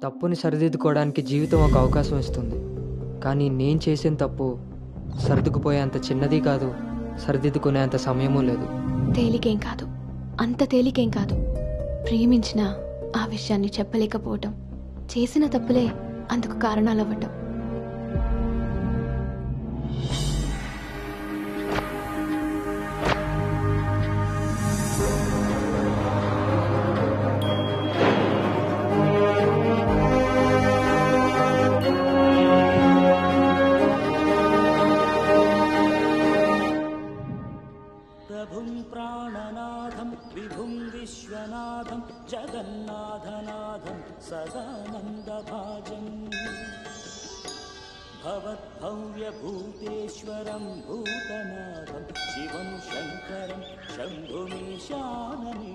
తప్పుని సరిదిద్దుకోవడానికి జీవితం ఒక అవకాశం ఇస్తుంది. కానీ నేను చేసిన తప్పు సర్దుకుపోయేంత చిన్నది కాదు, సరిదిద్దుకునేంత సమయమూ లేదు. తేలికేం కాదు, అంత తేలికేం కాదు. ప్రేమించిన ఆ విషయాన్ని చెప్పలేకపోవటం, చేసిన తప్పులే అందుకు కారణాలవ్వటం. ప్రాణనాథం విభుం విశ్వనాథం జగన్నాథనాథం సదానందభాజం భవద్భవ్యభూతేశ్వరం భూతనాథం శివం శంకరం శంభుమీశానని.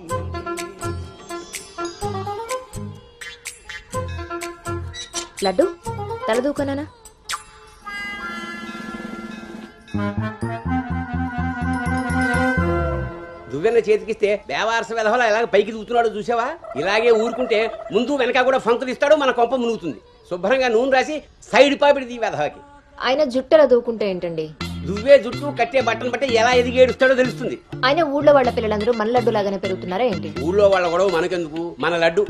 లడ్డు తలదూకనా? దువ్వెన్న చేతికిస్తే బేవారస వెధవలా ఎలాగ పైకి దూకుతున్నాడో చూసావా? ఇలాగే ఊరుకుంటే ముందు వెనక కూడా ఫంకులు ఇస్తాడు, మన కొంప మునుగుతుంది. శుభ్రంగా నూనె రాసి సైడ్ పాపిడి వెధవకి. ఆయన జుట్టెలా దూకుంటే ఏంటండి? దువ్వే జుట్టు కట్టే బట్టను బట్టి ఎలా ఎదిగేడుస్తాడో తెలుస్తుంది. ఆయన ఊళ్ళో వాళ్ళ పిల్లలందరూ మన లడ్డు లాగానే పెరుగుతున్నారా ఏంటి? ఊళ్ళో వాళ్ళ గొడవ మనకెందుకు? మన లడ్డు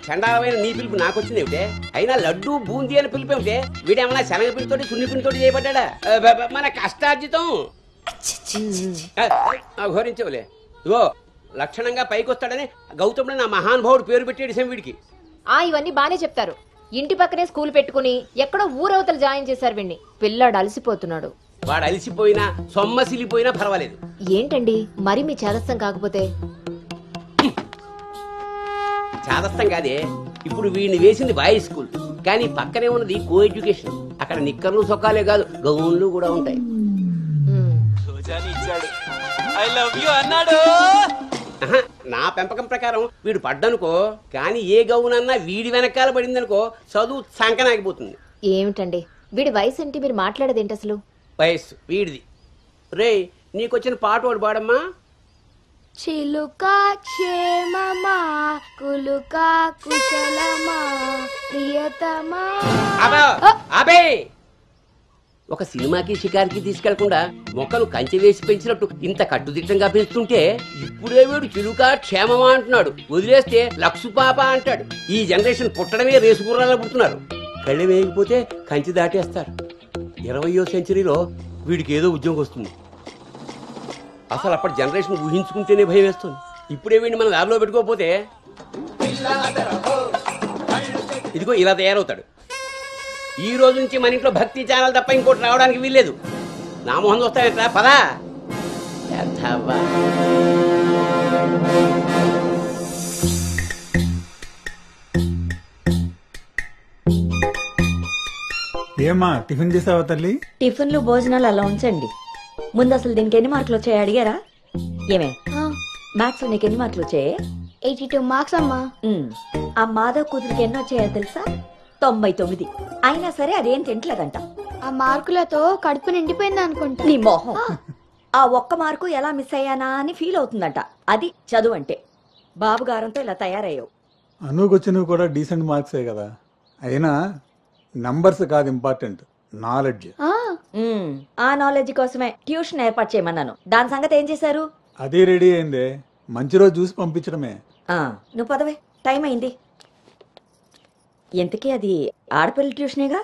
చండాలమైన నీ పిలుపు నాకొచ్చింది ఏమిటే? అయినా లడ్డు బూందీ అని పిలుపు ఏమిటే? వీడేమన్నా శనగ పిండితోటి సున్ని పిండితోటి చేయబడ్డా? మన కష్టార్జితం ఘోరించవులే. ఇగో లక్షణంగా పైకొస్తాడని గౌతముడు నా మహానుభావుడు పేరు పెట్టేడు వీడికి. ఇవన్నీ బానే చెప్తారు. ఇంటి పక్కనే స్కూల్ పెట్టుకుని ఎక్కడో ఊరవతలు జాయిన్ చేశారు వీడిని. పిల్లాడు అలసిపోతున్నాడు. వాడు అలసిపోయినా సొమ్మసిలిపోయినా పర్వాలేదు. ఏంటండి మరి మీ చేదస్తం కాకపోతే? చాదస్తం కాదే, ఇప్పుడు వీడిని వేసింది బాయ్స్ స్కూల్, కానీ పక్కనే ఉన్నది కో ఎడ్యుకేషన్. అక్కడ నిక్కర్లు సొక్కాలే కాదు, గౌన్లు కూడా ఉంటాయి. నా పెంపకం ప్రకారం వీడు పడ్డనుకో, కానీ ఏ గౌనన్నా వీడి వెనకాల పడిందనుకో చదువు సంకనాగిపోతుంది. ఏమిటండి వీడి వయసు ఏంటి? మీరు మాట్లాడేదేంటి అసలు? వయస్సు వీడిది. రే నీకొచ్చిన పాట వాడు పాడమ్మా. చిలుకా క్షేమమా కులుకా కుశలమా ప్రియతమా. అబే ఒక సినిమాకి షికారికి తీసుకెళ్లకుండా మొక్కలు కంచె వేసి పెంచినట్టు ఇంత కట్టుదిట్టంగా పెంచుతుంటే ఇప్పుడే వీడు చిలుకా క్షేమమా అంటున్నాడు. వదిలేస్తే లక్సు పాప అంటాడు. ఈ జనరేషన్ పుట్టడమే రేసు గుర్రాలా పుడుతున్నారు. కళ్ళె వేయకపోతే కంచె దాటేస్తారు. 20వ సెంచరీలో వీడికి ఏదో ఉద్యోగం వస్తుంది. అసలు అప్పటి జనరేషన్ ఊహించుకుంటేనే భయం వేస్తుంది. ఇప్పుడే వీడిని మనం ల్యాబ్లో పెట్టుకోకపోతే ఇదిగో ఇలా తయారవుతాడు. ఈ రోజు నుంచి మన ఇంట్లో భక్తి ఛానల్ తప్ప ఇంకోటి రావడానికి వీల్లేదు. నా మొహం వస్తాయంట పదా. ఏమా టిఫిన్ చేసావా తల్లి? టిఫిన్లు భోజనాలు అలా ఉంచండి. ముందు అసలు దీనికి ఎన్ని మార్కులు వచ్చాయి అడిగారా? ఏమే మ్యాథ్స్ లో నీకు ఎన్ని మార్కులు వచ్చాయి? 82 మార్క్స్ అమ్మా. ఆ మాధవ్ కూతురికి ఎన్ని వచ్చాయో తెలుసా? 99. అయినా సరే అదేం తింటలేదంట. ఆ మార్కులతో కడుపు నిండిపోయింది అనుకుంటా. నీ మొహం. ఆ ఒక్క మార్కు ఎలా మిస్ అయ్యానా అని ఫీల్ అవుతుందంట. అది చదువు అంటే. బాబు గారంతో ఇలా తయారయ్యావు. అనుకొచ్చినవి కూడా డీసెంట్ మార్క్సే కదా. అయినా నంబర్స్ కాదు ఇంపార్టెంట్, నాలెడ్జ్. ఆ నాలెడ్జ్ కోసమే ట్యూషన్ ఏర్పాటు చేయమన్నాను. దాని సంగతి ఏం చేశారు? అదే రెడీ అయిందే, మంచి రోజు చూసి పంపించడమే. నువ్వు పదవే, టైం అయింది. ఎంతకీ అది ఆడపిల్ల ట్యూషనేగా?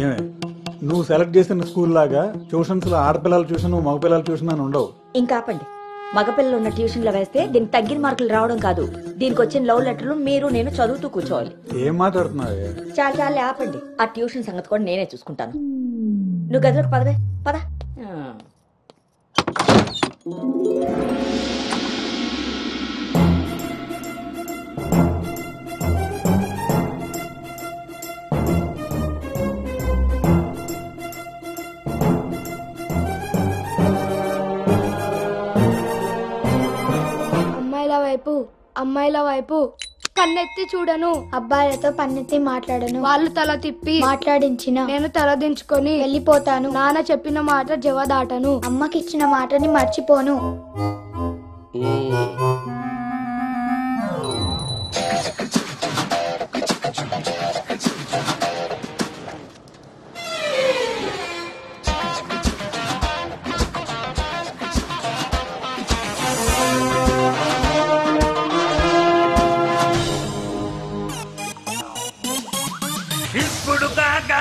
ఏమే నువ్వు సెలెక్ట్ చేసిన స్కూల్ లాగా ట్యూషన్స్ లో ఆడపిల్లల ట్యూషన్ మగపిల్లల ట్యూషన్ అని ఉండవు. ఇంకా ఆపండి. మగపిల్లలు ఉన్న ట్యూషన్ లో వేస్తే దీనికి తగ్గిన మార్కులు రావడం కాదు, దీనికి వచ్చిన లవ్ లెటర్లు మీరు నేను చదువుతూ కూర్చోవాలి. ఏం మాట్లాడుతున్నావే? చాలా ఆపండి. ఆ ట్యూషన్ సంగతి కూడా నేనే చూసుకుంటాను. నువ్వు గదిలోకి పదవే, పద. అమ్మాయిల వైపు కన్నెత్తి చూడను. అబ్బాయిలతో పన్నెత్తి మాట్లాడను. వాళ్ళు తల తిప్పి మాట్లాడించిన నేను తల దించుకొని వెళ్ళిపోతాను. నాన్న చెప్పిన మాట జవదాటను. అమ్మకి ఇచ్చిన మాటని మర్చిపోను. ఇప్పుడు కాకా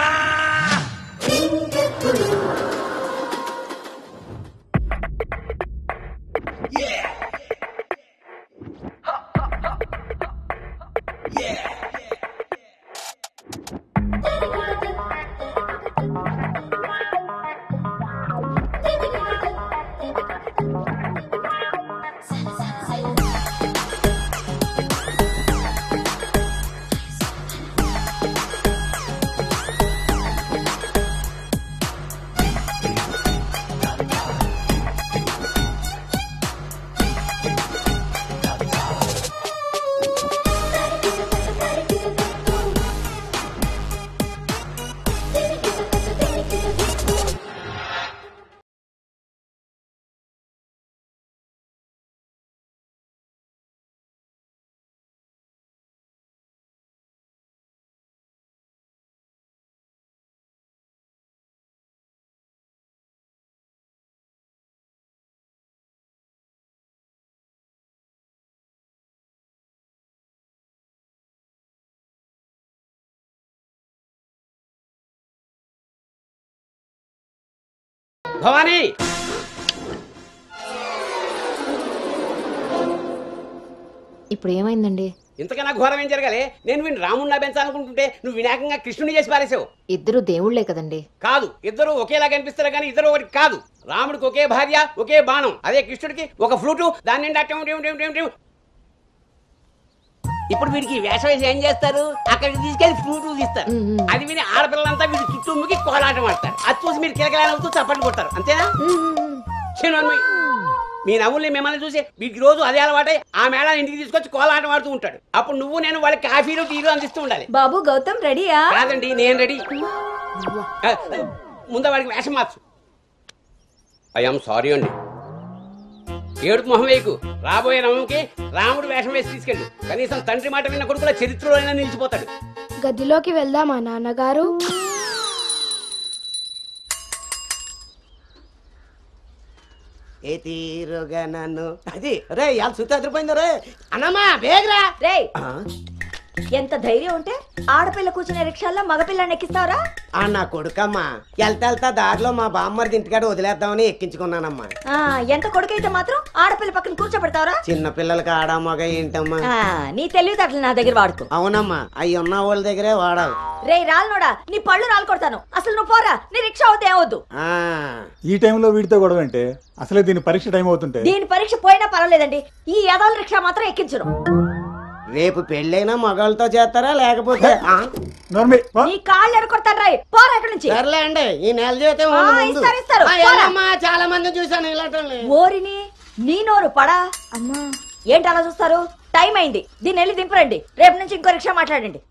భవానీ ఇప్పుడు ఏమైందండి? ఇంతకన్నా ఘోరం ఏం జరగాలి? నేను వీడిని రాముడిని పెంచాలనుకుంటుంటే నువ్వు వినాయకంగా కృష్ణుని చేసి పారేసావు. ఇద్దరు దేవుళ్లే కదండి. కాదు, ఇద్దరు ఒకేలా కనిపిస్తారు కానీ ఇద్దరు ఒకటి కాదు. రాముడికి ఒకే భార్య ఒకే బాణం, అదే కృష్ణుడికి ఒక ఫ్లూటు, దాని నిండా ఇప్పుడు వీడికి వేషం వేసి ఏం చేస్తారు? అక్కడికి తీసుకెళ్లి ఫ్లూట్ తీస్తారు. అది విని ఆడపిల్లలంతా వీడి చుట్టూ ముగి కోలాటం ఆడతారు. అది చూసి మీరు కిలకలాడుతూ చప్పట్లు కొడతారు, అంతేనా? మీ నవ్వుల్ని మిమ్మల్ని చూసి వీడికి రోజు అదే అలవాటై ఆ మేళాన్ని ఇంటికి తీసుకొచ్చి కోలాటం ఆడుతూ ఉంటాడు. అప్పుడు నువ్వు నేను వాళ్ళకి కాఫీలు టీలు అందిస్తూ ఉండాలి. బాబు గౌతమ్ రెడీయా? కాదండి, నేను రెడీ. ముందు వాడికి వేషం మార్చు. ఐఎమ్ సారీ అండి. ఏడుపు మొహం వేయకు. రాబోయే నవంకి రాముడు వేషం వేసి తీసుకెళ్ళు. కనీసం తండ్రి మాట విన్న కొడుకుల చరిత్రలో అయినా నిలిచిపోతాడు. గదిలోకి వెళ్దామా నాన్నగారు? ఏ తీరుగా నన్ను అది రే ఇవాళ సుత్తి అదిరిపోయింది రే. అన్నమ్మా బేగరా రే. ఎంత ధైర్యం ఉంటే ఆడపిల్ల కూర్చునే రిక్షాల్లో మగపిల్లని ఎక్కిస్తావరా? నా కొడుకమ్మా వెళ్తా దారిలో మా బామ్మర్ది ఇంటికాడ వదిలేద్దామని ఎక్కించుకున్నానమ్మా. ఎంత కొడుకైతే మాత్రం ఆడపిల్ల పక్కన కూర్చోబెడతావరా? చిన్న పిల్లలకి ఆడా మగ ఏంటమ్మా? నీ తెలివితేటలు నా దగ్గర వాడుకో. అవునమ్మా, అవి ఉన్న వాళ్ళ దగ్గరే వాడాలి. రే రాల్నోడా, నీ పళ్ళు రాలు కొడతాను. అసలు నువ్వు పోరా, నీ రిక్షా అవుతే ఏమవుద్దు. ఈ టైంలో వీడితో గొడవ అంటే అసలే దీని పరీక్ష టైం అవుతుంటే. దీని పరీక్ష పోయినా పర్వాలేదండి, ఈ యదాల రిక్షా మాత్రం ఎక్కించరు. రేపు పెళ్ళైనా మగాళ్ళతో చేస్తారా లేకపోతే నీ కాళ్ళు ఎరకొడతాను రాయ్, పోరా ఇక్కడి నుంచి. సర్లే అండి, ఈ నెల జీతం చాలా మంది చూసాను ఇలాంటి. ఓరిని నీ నోరు పడా. అమ్మా ఏంటి అలా చూస్తారు? టైం అయింది, దీన్ని వెళ్ళి దింపరండి. రేపు నుంచి ఇంకో రిక్షా మాట్లాడండి.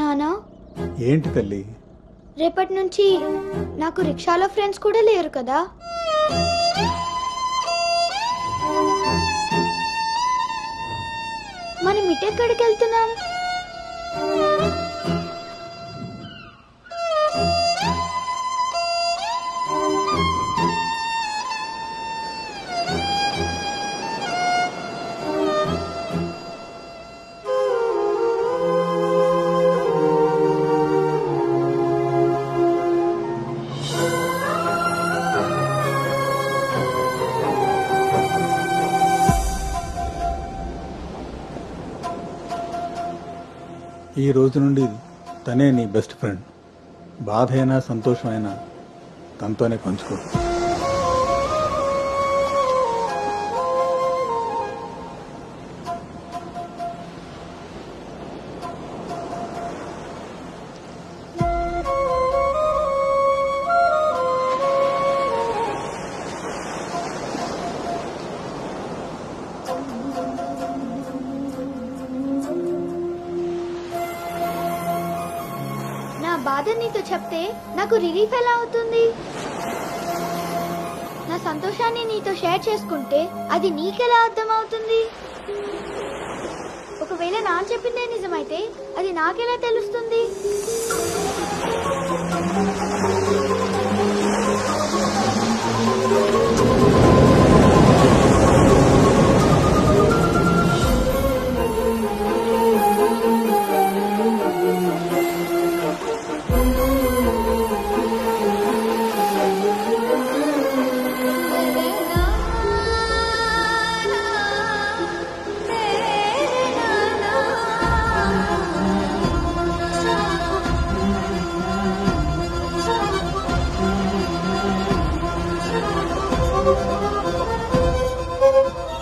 నానా ఏంటి తల్లి? రేపటి నుంచి నాకు రిక్షాలో ఫ్రెండ్స్ కూడా లేరు కదా? మనం ఇటెక్కడికి వెళ్తున్నాం? ఈ రోజు నుండి తనే నీ బెస్ట్ ఫ్రెండ్. బాధ అయినా సంతోషమైనా తనతోనే పంచుకో. బాధ నీతో చెప్తే నాకు రిలీఫ్ ఎలా అవుతుంది? నా సంతోషాన్ని నీతో షేర్ చేసుకుంటే అది నీకెలా అర్థమవుతుంది? ఒకవేళ నా చెప్పిందే నిజమైతే అది నాకెలా తెలుస్తుంది?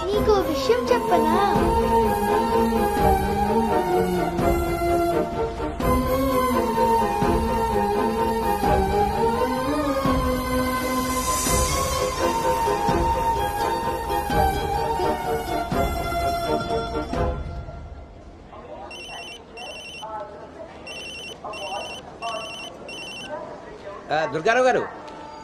నీకు విషయం చెప్పనా? దుర్గారావు గారు,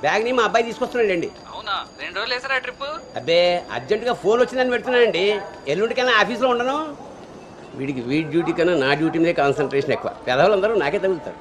బ్యాగ్ ని మా అబ్బాయి తీసుకొస్తున్నాడండి. అవునా? 2 రోజులు వేసారా ట్రిప్? అబ్బే, అర్జెంటుగా ఫోన్ వచ్చిందని పెడుతున్నానండి. ఎల్లుండికైనా ఆఫీస్లో ఉండను. వీడి డ్యూటీ కన్నా నా డ్యూటీ మీద కాన్సన్ట్రేషన్ ఎక్కువ. పెదవులందరూ నాకే తగులుతారు.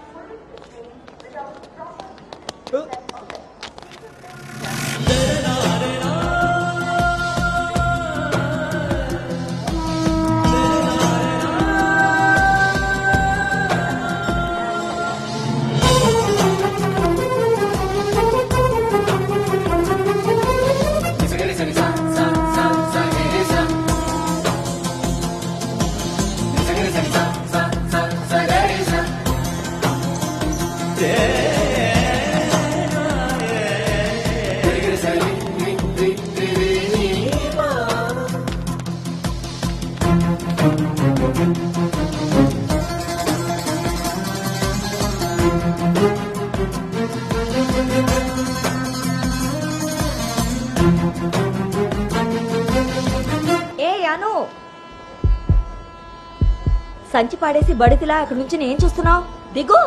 సంచి పాడేసి బడితిలా అక్కడి నుంచి నేను చూస్తున్నావు. దిగు.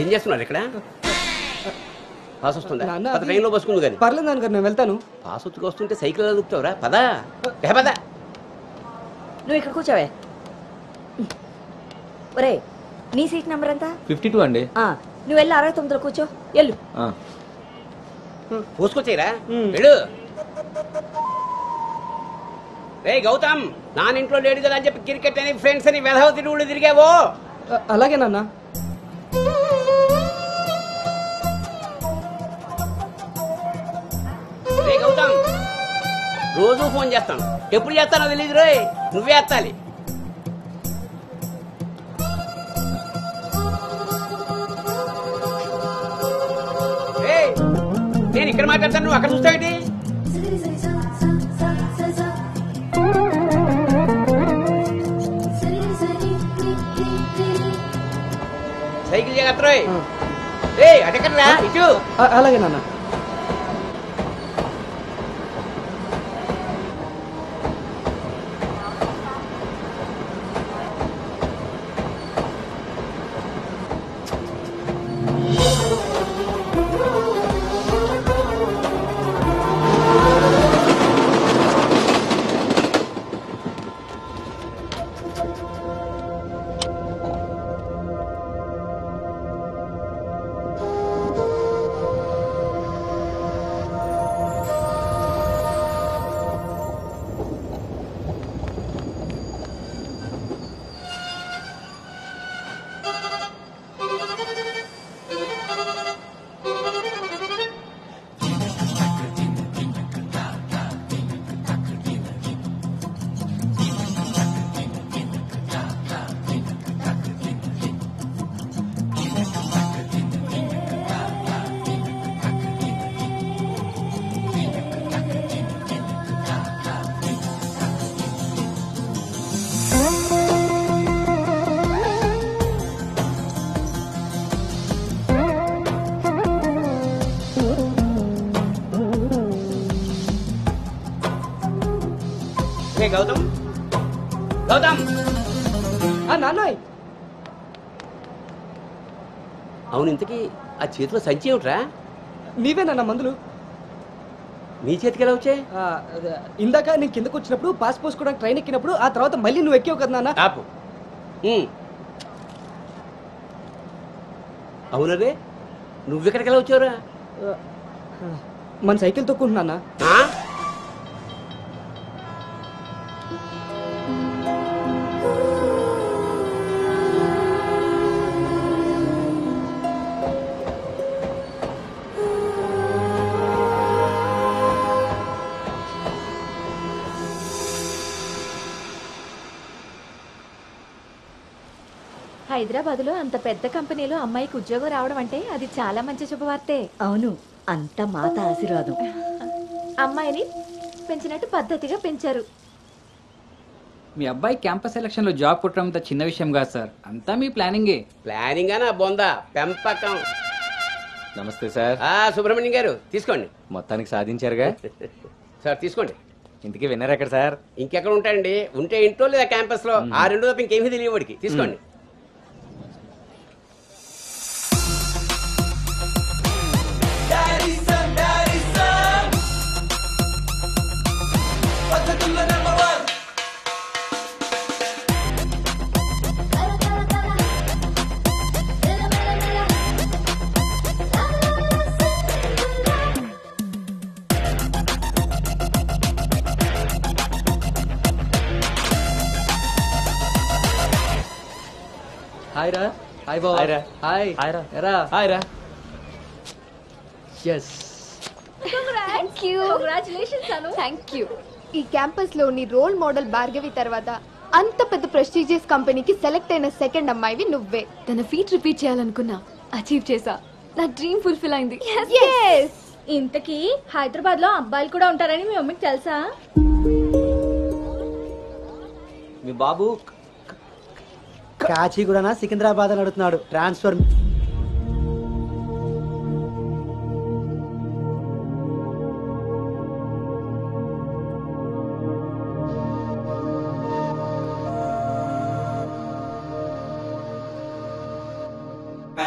ఏం చేస్తున్నారు ఇక్కడ? పాస్ వస్తుందా? ట్రైన్లో బస్సుకుంది కానీ. పర్లేదు నాన్నగారు, నేను వెళ్తాను. పాస్ వచ్చుకు వస్తుంటే సైకిల్ ఎలా దుక్కుతావురా? పదా పదా. నువ్వు ఇక్కడ కూర్చోవే. ఒరే, నీ సీట్ నెంబర్ ఎంత? 52 అండి. నువ్వు వెళ్ళి 69లో కూర్చో. వెళ్ళు. పోసుకొచ్చేరా వెళ్ళు. రే గౌతమ్, నానింట్లో లేడు కదా అని చెప్పి క్రికెట్ అని ఫ్రెండ్స్ అని వెధవ తిరుగుళ్ళు తిరిగావో. అలాగే నాన్న. రే గౌతమ్, రోజు ఫోన్ చేస్తాను. ఎప్పుడు చేస్తానో తెలియదు రోయ్, నువ్వే ఎత్తాలి. నేను ఇక్కడ మాట్లాడతాను, నువ్వు అక్కడ చూస్తావేంటి? సైకిల్ జాగ్రత్త రోయ్. అటెక్కడరా ఇటు. అలాగే నాన్న. గౌతమ్, గౌతమ్. నాన్నయ్. అవును, ఇంతకీ ఆ చేతిలో సంచి ఏమిట్రా? నీవేనన్న మందులు. నీ చేతికి ఎలా వచ్చాయి? ఇందాక నేను కిందకు వచ్చినప్పుడు పాస్ పోసుకోవడానికి ట్రైన్ ఎక్కినప్పుడు, ఆ తర్వాత మళ్ళీ నువ్వు ఎక్కావు కదా నాన్న. ఆపు. అవునరే, నువ్వెక్కడికి ఎలా వచ్చావురా? మన సైకిల్ తొక్కుంటున్నా. హైదరాబాద్ లో అంత పెద్ద కంపెనీలో అమ్మాయికి ఉద్యోగం రావడం అంటే అది చాలా మంచి శుభవార్తే. అవును, అంత మాత ఆశీర్వాదం. అమ్మాయిని పెంచినట్టు పద్ధతిగా పెంచారు. మీ అబ్బాయి క్యాంపస్ సెలక్షన్ లో జాబ్ కొట్టడం అంత చిన్న విషయం కాదు సార్, అంతా మీ ప్లానింగే. ప్లానింగ్ అనా బొందా పెంపకం. నమస్తే సార్. సుబ్రహ్మణ్యం గారు తీసుకోండి. మొత్తానికి సాధించారుగా. సార్ తీసుకోండి. ఇంతకీ విన్నర్ ఎక్కడ సార్? ఇంకెక్కడ ఉంటాయండి, ఉంటే ఇంట్లో లేదా క్యాంపస్ లో. ఆ రెండు తప్ప ఇంకేమీ తెలియదు వాడికి. తీసుకోండి. హాయ్ రా. హాయ్ బావ. హాయ్ రా. హాయ్. హాయ్ రా. ఎరా. హాయ్ రా. yes thank you. ఈ క్యాంపస్ లో నీ రోల్ మోడల్ భార్గవి తర్వాత అంత పెద్ద ప్రెస్టీజియస్ కంపెనీకి సెలెక్ట్ అయిన సెకండ్ అమ్మాయివి నువ్వే. తన ఫీట్ రిపీట్ చేయాలనుకున్నా, అచీవ్ చేసా. నా డ్రీమ్ ఫుల్ఫిల్ అయింది. ఇంతకీ హైదరాబాద్ లో అబ్బాయిలు కూడా ఉంటారని మీ మమ్మీకి తెలుసా? మీ బాబు కాచిగూడనా సికింద్రాబాద్ అని అడుగుతున్నాడు. ట్రాన్స్ఫర్